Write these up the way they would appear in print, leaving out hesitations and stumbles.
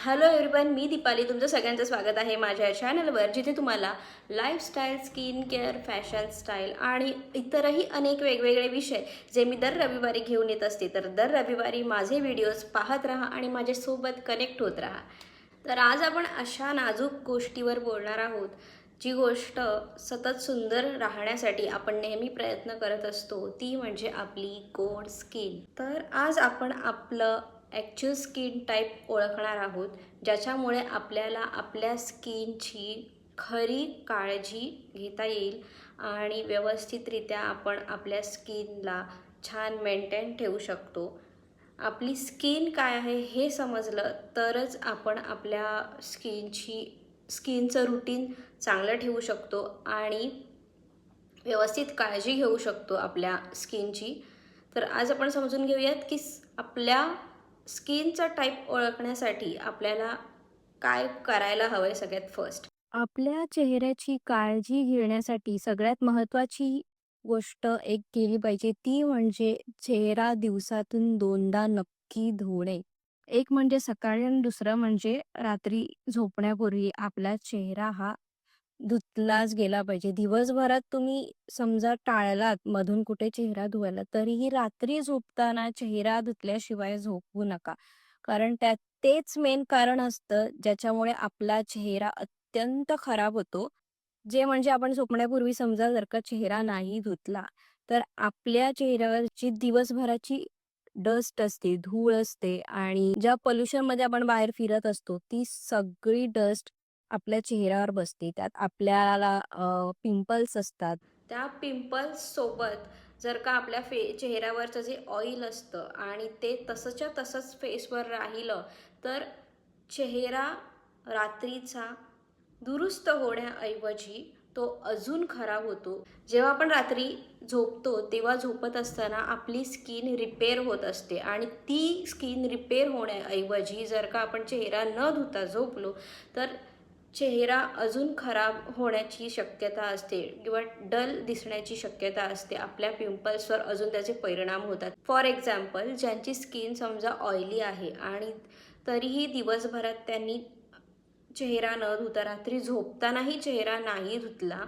Hello everyone, मी दीपाली. तुमचं सगळ्यांचं स्वागत आहे माझ्या चॅनलवर, जिथे तुम्हाला lifestyle, skin care, fashion style आणि इतरही अनेक वेगवेगळे विषय जे मी दर रविवारी घेऊन येत असते. तर दर रविवारी माझे व्हिडिओज पाहत राहा आणि माझ्यासोबत कनेक्ट होत राहा. तर आज आपण अशा नाजूक गोष्टीवर बोलणार आहोत, जी गोष्ट सतत सुंदर राहण्यासाठी आपण नेहमी प्रयत्न करत असतो, ती म्हणजे आपली गोड स्किन. तर आज आपण आपलं ॲक्च्युअल स्किन टाईप ओळखणार आहोत, ज्याच्यामुळे आपल्याला आपल्या स्किनची खरी काळजी घेता येईल आणि व्यवस्थितरित्या आपण आपल्या स्किनला छान मेंटेन ठेवू शकतो. आपली स्किन काय आहे हे समजलं तरच आपण आपल्या स्किनचं रुटीन चांगलं ठेवू शकतो आणि व्यवस्थित काळजी घेऊ शकतो आपल्या स्किनची. तर आज आपण समजून घेऊयात की आपल्या स्किनचा टाईप ओळखण्यासाठी आपल्याला काय करायला हवं आहे सगळ्यात फर्स्ट. आपल्या चेहऱ्याची काळजी घेण्यासाठी सगळ्यात महत्त्वाची गोष्ट एक केली पाहिजे, ती म्हणजे चेहरा दिवसातून 2दा नक्की धुणे. एक म्हणजे सकाळी आणि दुसरं म्हणजे रात्री झोपण्यापूर्वी आपला चेहरा हा धुतलाच गेला पाहिजे. दिवसभरात तुम्ही समजा टाळलात मधून कुठे चेहरा धुवायला, तरीही रात्री झोपताना चेहरा धुतल्याशिवाय झोपू नका. कारण त्यात तेच मेन कारण असतं, ज्याच्यामुळे आपला चेहरा अत्यंत खराब होतो. जे म्हणजे आपण झोपण्यापूर्वी समजा जर का चेहरा नाही धुतला, तर आपल्या चेहऱ्यावरची दिवसभराची डस्ट असते, धूळ असते आणि ज्या पोल्युशनमध्ये आपण बाहेर फिरत असतो, ती सगळी डस्ट आपल्या चेहऱ्यावर बसते. त्यात आपल्याला पिंपल्स असतात. त्या पिंपल्ससोबत जर का आपल्या चेहऱ्यावरचं जे ऑइल असतं आणि ते तसंच्या तसंच फेसवर राहिलं, तर चेहरा रात्रीचा दुरुस्त होण्याऐवजी तो अजून खराब होतो. जेव्हा आपण रात्री झोपतो तेव्हा झोपत असताना आपली स्किन रिपेअर होत असते आणि ती स्किन रिपेअर होण्याऐवजी जर का आपण चेहरा न धुता झोपलो, तर चेहरा अजून खराब होण्याची शक्यता असते किंवा डल दिसण्याची शक्यता असते. आपल्या पिंपल्सवर अजून त्याचे परिणाम होतात. फॉर एक्झाम्पल, ज्यांची स्किन समजा ऑइली आहे आणि तरीही दिवसभरात त्यांनी चेहरा न धुता रात्री झोपतानाही चेहरा नाही धुतला,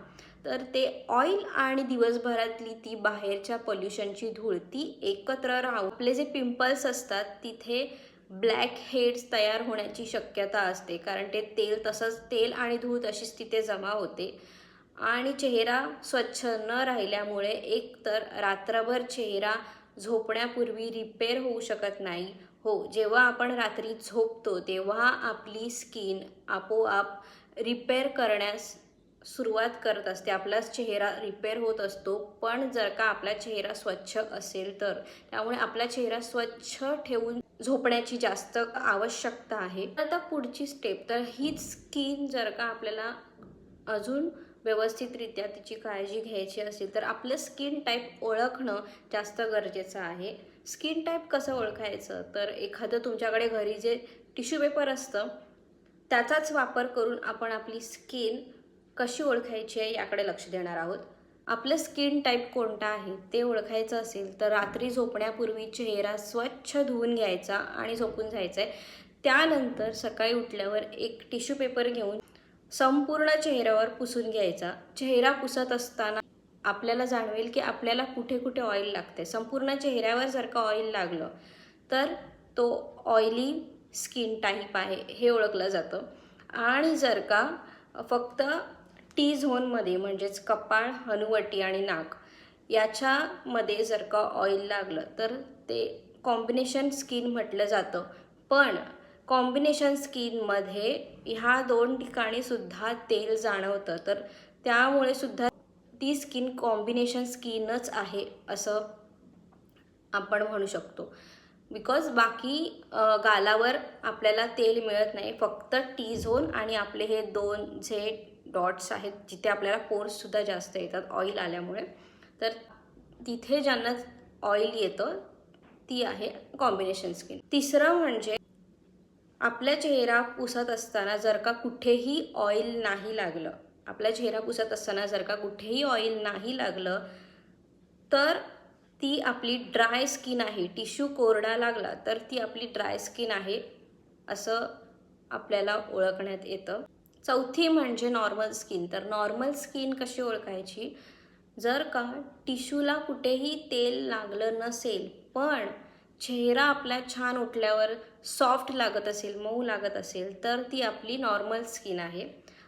तर ते ऑइल आणि दिवसभरातली ती बाहेरच्या पोल्युशनची धूळ ती एकत्र राहून आपले जे पिंपल्स असतात तिथे ब्लॅक हेड्स तयार होण्याची शक्यता असते. कारण ते तसंच तेल आणि धूळ तशीच तिथे जमा होते आणि चेहरा स्वच्छ न राहिल्यामुळे एकतर रात्रभर चेहरा झोपण्यापूर्वी रिपेअर होऊ शकत नाही. हो, जेव्हा आपण रात्री झोपतो तेव्हा आपली स्किन आपोआप रिपेअर करण्यास सुरुवात करत असते. आपला चेहरा रिपेअर होत असतो. पण जर का आपला चेहरा स्वच्छ असेल तर. त्यामुळे आपला चेहरा स्वच्छ ठेवून झोपण्याची जास्त आवश्यकता आहे. आता पुढची स्टेप, तर हीच स्किन जर का आपल्याला अजून व्यवस्थितरित्या तिची काळजी घ्यायची असेल तर आपलं स्किन टाईप ओळखणं जास्त गरजेचं आहे. स्किन टाईप कसं ओळखायचं, तर एखादं तुमच्याकडे घरी जे टिश्यू पेपर असतं त्याचाच वापर करून आपण आपली स्किन कशी ओळखायची आहे याकडे लक्ष देणार आहोत. आपलं स्किन टाईप कोणता आहे ते ओळखायचं असेल तर रात्री झोपण्यापूर्वी चेहरा स्वच्छ धुवून घ्यायचा आणि झोपून जायचं आहे. त्यानंतर सकाळी उठल्यावर एक टिश्यू पेपर घेऊन संपूर्ण चेहऱ्यावर पुसून घ्यायचा. चेहरा पुसत असताना आपल्याला जाणवेल की आपल्याला कुठे कुठे ऑइल लागते. संपूर्ण चेहऱ्यावर जर का ऑइल लागलं तर तो ऑइली स्किन टाईप आहे हे ओळखलं जातं. आणि जर का फक्त टी झोनमध्ये म्हणजेच कपाळ, हनुवटी आणि नाक याच्यामध्ये जर का ऑइल लागलं तर ते कॉम्बिनेशन स्किन म्हटलं जातं. पण कॉम्बिनेशन स्किनमध्ये ह्या 2 ठिकाणी सुद्धा तेल जाणवतं, तर त्यामुळे सुद्धा ती स्किन कॉम्बिनेशन स्किनच आहे असं आपण म्हणू शकतो. बिकॉज बाकी गालावर आपल्याला तेल मिळत नाही, फक्त टी झोन आणि आपले हे 2 जे डॉट्स आहेत जिथे आपल्याला पोर्ससुद्धा जास्त येतात ऑइल आल्यामुळे, तर तिथे ज्यांना ऑइल येतं ती आहे कॉम्बिनेशन स्किन. तिसरं म्हणजे आपला चेहरा पुसत असताना जर का कुठेही ऑइल नाही लागलं, आपला चेहरा पुसत असताना जर का कुठेही ऑइल नाही लागलं, तर ती आपली ड्राय स्किन आहे. टिश्यू कोरडा लागला तर ती आपली ड्राय स्किन आहे असं आपल्याला ओळखण्यात येतं. चौथी म्हणजे नॉर्मल स्किन. तर नॉर्मल स्किन कशी ओळखायची? जर का टिश्यूला कुठेही तेल लागलं नसेल पण चेहरा आपला छान उठल्यावर सॉफ्ट लागत असेल, मऊ लागत असेल, तर ती आपली नॉर्मल स्किन आहे.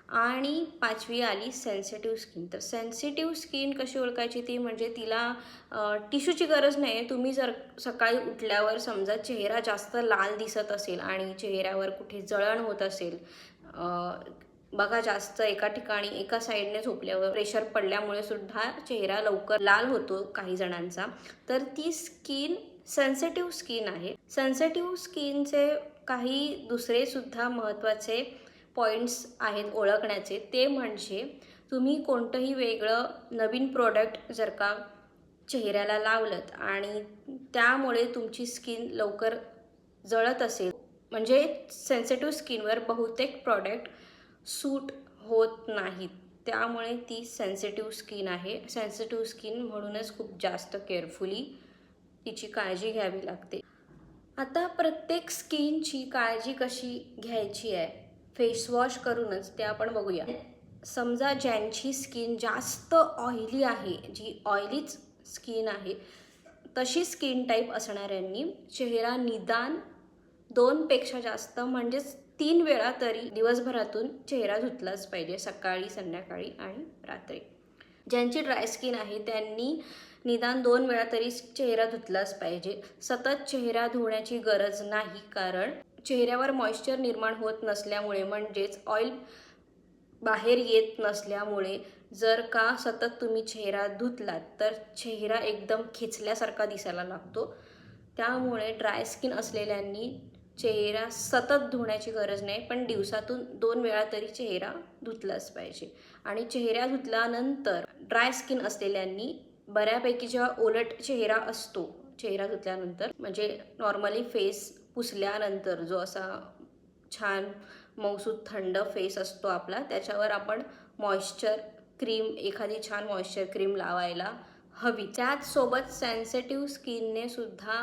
आणि पाचवी आली सेन्सिटिव्ह स्किन. तर सेन्सिटिव्ह स्किन कशी ओळखायची? ती म्हणजे तिला टिश्यूची गरज नाही आहे. तुम्ही जर सकाळी उठल्यावर समजा चेहरा जास्त लाल दिसत असेल आणि चेहऱ्यावर कुठे जळण होत असेल, बघा जास्त एका ठिकाणी एका साईडने झोपल्यावर प्रेशर पडल्यामुळे सुद्धा चेहरा लवकर लाल होतो काही जणांचा, तर ती स्किन सेन्सिटिव्ह स्किन आहे. सेन्सिटिव्ह स्किनचे काही दुसरे सुद्धा महत्त्वाचे पॉईंट्स आहेत ओळखण्याचे. ते म्हणजे तुम्ही कोणतंही वेगळं नवीन प्रोडक्ट जर का चेहऱ्याला लावलंत आणि त्यामुळे तुमची स्किन लवकर जळत असेल, म्हणजे सेन्सिटिव्ह स्किनवर बहुतेक प्रॉडक्ट सूट होत नाहीत, त्यामुळे ती सेन्सिटिव्ह स्किन आहे. सेन्सिटिव्ह स्किन म्हणूनच खूप जास्त केअरफुली तिची काळजी घ्यावी लागते. आता प्रत्येक स्किनची काळजी कशी घ्यायची आहे फेसवॉश करूनच, ते आपण बघूया. समजा ज्यांची स्किन जास्त ऑइली आहे, जी ऑइलीच स्किन आहे, तशी स्किन टाईप असणाऱ्यांनी चेहरा निदान 2 पेक्षा जास्त म्हणजेच 3 वेळा तरी दिवसभरातून चेहरा धुतलाच पाहिजे, सकाळी, संध्याकाळी आणि रात्री. ज्यांची ड्राय स्किन आहे त्यांनी निदान 2 वेळा तरी चेहरा धुतलाच पाहिजे. सतत चेहरा धुण्याची गरज नाही, कारण चेहऱ्यावर मॉइश्चर निर्माण होत नसल्यामुळे, म्हणजेच ऑइल बाहेर येत नसल्यामुळे जर का सतत तुम्ही चेहरा धुतलात तर चेहरा एकदम खेचल्यासारखा दिसायला लागतो. त्यामुळे ड्राय स्किन असलेल्यांनी चेहरा सतत धुण्याची गरज नाही, पण दिवसातून 2 वेळा तरी चेहरा धुतलाच पाहिजे. आणि चेहरा धुतल्यानंतर ड्राय स्किन असलेल्यांनी बऱ्यापैकी जेव्हा ओलट चेहरा असतो चेहरा धुतल्यानंतर, म्हणजे नॉर्मली फेस पुसल्यानंतर जो असा छान मऊसूत थंड फेस असतो आपला, त्याच्यावर आपण मॉइश्चर क्रीम, एखादी छान मॉइश्चर क्रीम लावायला हवी. त्याचसोबत सेन्सिटिव्ह स्किनने सुद्धा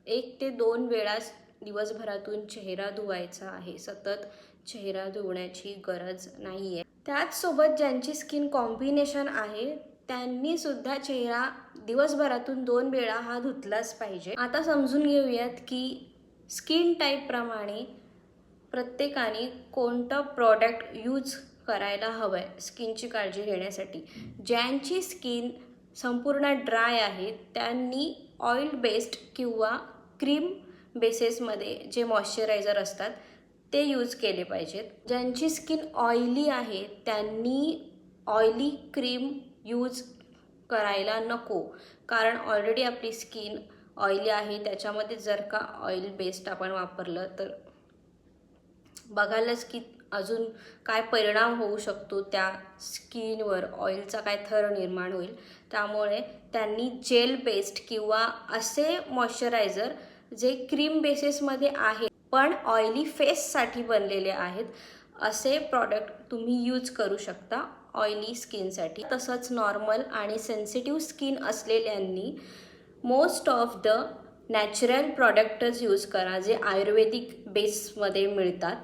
1 ते 2 वेळा दिवसभरातून चेहरा धुवायचा आहे. सतत चेहरा धुवण्याची गरज नाही आहे. त्याचसोबत ज्यांची स्किन कॉम्बिनेशन आहे त्यांनी सुद्धा चेहरा दिवसभरातून 2 वेळा हा धुतलाच पाहिजे. आता समजून घेऊयात की स्किन टाईपप्रमाणे प्रत्येकाने कोणतं प्रॉडक्ट यूज करायला हवं आहे स्किनची काळजी घेण्यासाठी. ज्यांची स्किन संपूर्ण ड्राय आहे त्यांनी ऑइल बेस्ड किंवा क्रीम बेसेसमध्ये जे मॉइश्चरायझर असतात ते यूज केले पाहिजेत. ज्यांची स्किन ऑइली आहे त्यांनी ऑइली क्रीम यूज करायला नको, कारण ऑलरेडी आपली स्किन ऑइली आहे, त्याच्यामध्ये जर का ऑइल बेस्ड आपण वापरलं तर बघायलाच की अजून काय परिणाम होऊ शकतो त्या स्किनवर, ऑइलचा काय थर निर्माण होईल. त्यामुळे त्यांनी जेल बेस्ड किंवा असे मॉइश्चरायझर जे क्रीम बेसिसमध्ये आहे पण ऑइली फेससाठी बनलेले आहेत, असे प्रॉडक्ट तुम्ही यूज करू शकता ऑइली स्किनसाठी. तसंच नॉर्मल आणि सेन्सिटिव्ह स्किन असलेल्यांनी मोस्ट ऑफ द नॅचरल प्रॉडक्टच यूज करा, जे आयुर्वेदिक बेसमध्ये मिळतात.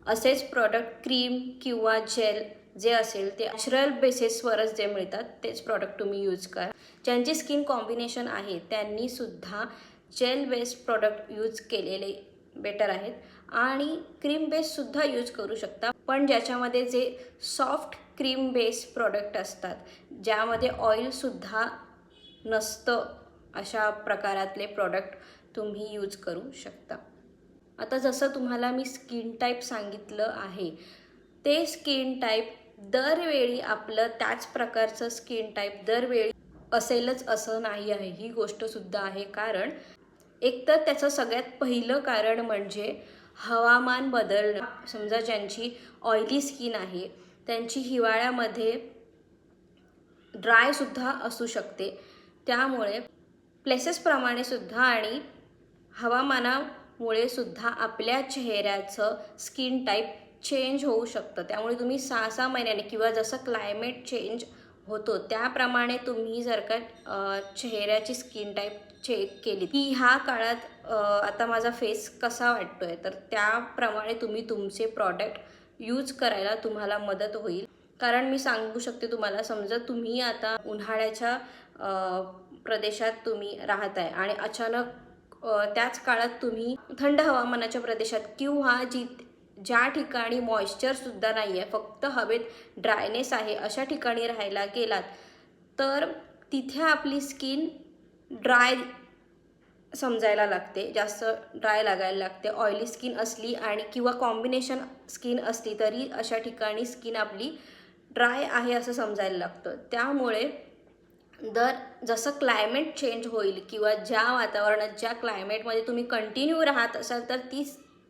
असेच प्रॉडक्ट क्रीम किंवा जेल जे असेल ते नॅचरल बेसिसवरच जे मिळतात तेच प्रॉडक्ट तुम्ही यूज करा. ज्यांची स्किन कॉम्बिनेशन आहे त्यांनी सुद्धा जेल बेस्ड प्रॉडक्ट यूज केलेले बेटर आहेत आणि क्रीम बेससुद्धा यूज करू शकता, पण ज्याच्यामध्ये जे सॉफ्ट क्रीम बेस प्रॉडक्ट असतात, ज्यामध्ये ऑइलसुद्धा नसतं, अशा प्रकारातले प्रॉडक्ट तुम्ही यूज करू शकता. आता जसं तुम्हाला मी स्किन टाईप सांगितलं आहे, ते स्किन टाईप दरवेळी आपलं त्याच प्रकारचं स्किन टाईप दरवेळी असेलच असं नाही आहे, ही गोष्टसुद्धा आहे. कारण एकतर त्याचं सगळ्यात पहिलं कारण म्हणजे हवामान बदलणं. समजा ज्यांची ऑइली स्किन आहे त्यांची हिवाळ्यामध्ये ड्रायसुद्धा असू शकते, त्यामुळे प्लेसेसप्रमाणे सुद्धा आणि हवामानामुळे सुद्धा आपल्या चेहऱ्याचं स्किन टाईप चेंज होऊ शकतं. त्यामुळे तुम्ही 6-6 महिन्याने किंवा जसं क्लायमेट चेंज होतो त्याप्रमाणे तुम्ही जर का चेहऱ्याची स्किन टाईप चेक केली की ह्या काळात आता माझा फेस कसा वाटतोय, तर त्याप्रमाणे तुम्ही तुमचे प्रॉडक्ट यूज करायला तुम्हाला मदत होईल. कारण मी सांगू शकते तुम्हाला, समजा तुम्ही आता उन्हाळ्याच्या प्रदेशात तुम्ही राहताय आणि अचानक त्याच काळात तुम्ही थंड हवामानाच्या प्रदेशात किंवा ज्या ठिकाणी मॉइश्चरसुद्धा नाही आहे, फक्त हवेत ड्रायनेस आहे, अशा ठिकाणी राहायला गेलात, तर तिथे आपली स्किन ड्राय समजायला लागते, जास्त ड्राय लागायला लागते. ऑइली स्किन असली आणि किंवा कॉम्बिनेशन स्किन असली तरी अशा ठिकाणी स्किन आपली ड्राय आहे असं समजायला लागतं. त्यामुळे जसं क्लायमेट चेंज होईल किंवा ज्या वातावरणात, ज्या क्लायमेटमध्ये तुम्ही कंटिन्यू राहत असाल, तर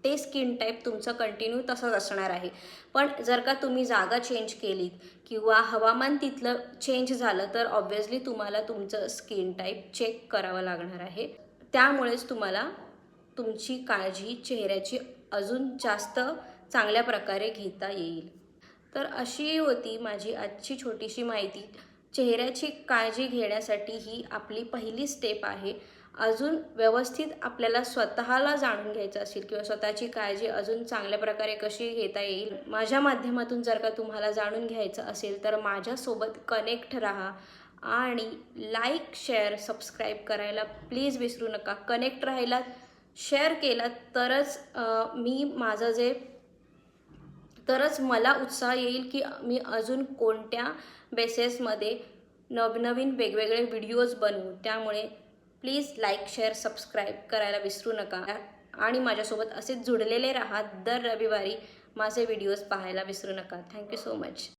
ते स्किन टाईप तुमचं कंटिन्यू तसंच असणार आहे. पण जर का तुम्ही जागा चेंज केलीत किंवा हवामान तिथलं चेंज झालं, तर ऑब्व्हियसली तुम्हाला तुमचं स्किन टाईप चेक करावं लागणार आहे. त्यामुळेच तुम्हाला तुमची काळजी चेहऱ्याची अजून जास्त चांगल्या प्रकारे घेता येईल. तर अशी होती माझी आजची छोटीशी माहिती. चेहऱ्याची काळजी घेण्यासाठी ही आपली पहिली स्टेप आहे. अजून व्यवस्थित आपल्याला स्वतःला जाणून घ्यायचं असेल किंवा स्वतःची काळजी अजून चांगल्या प्रकारे कशी घेता येईल, माझ्या माध्यमातून जर का तुम्हाला जाणून घ्यायचं असेल, तर माझ्यासोबत कनेक्ट राहा आणि लाईक, शेअर, सबस्क्राईब करायला प्लीज विसरू नका. कनेक्ट राहिलात, शेअर केलात तरच मला उत्साह येईल की मी अजून कोणत्या बेसेसमध्ये नवनवीन वेगवेगळे व्हिडिओज बनवू. त्यामुळे प्लीज लाईक, शेअर, सबस्क्राईब करायला विसरू नका आणि माझ्यासोबत असेच जुडलेले राहा. दर रविवारी माझे व्हिडिओज पाहायला विसरू नका. Thank you so much.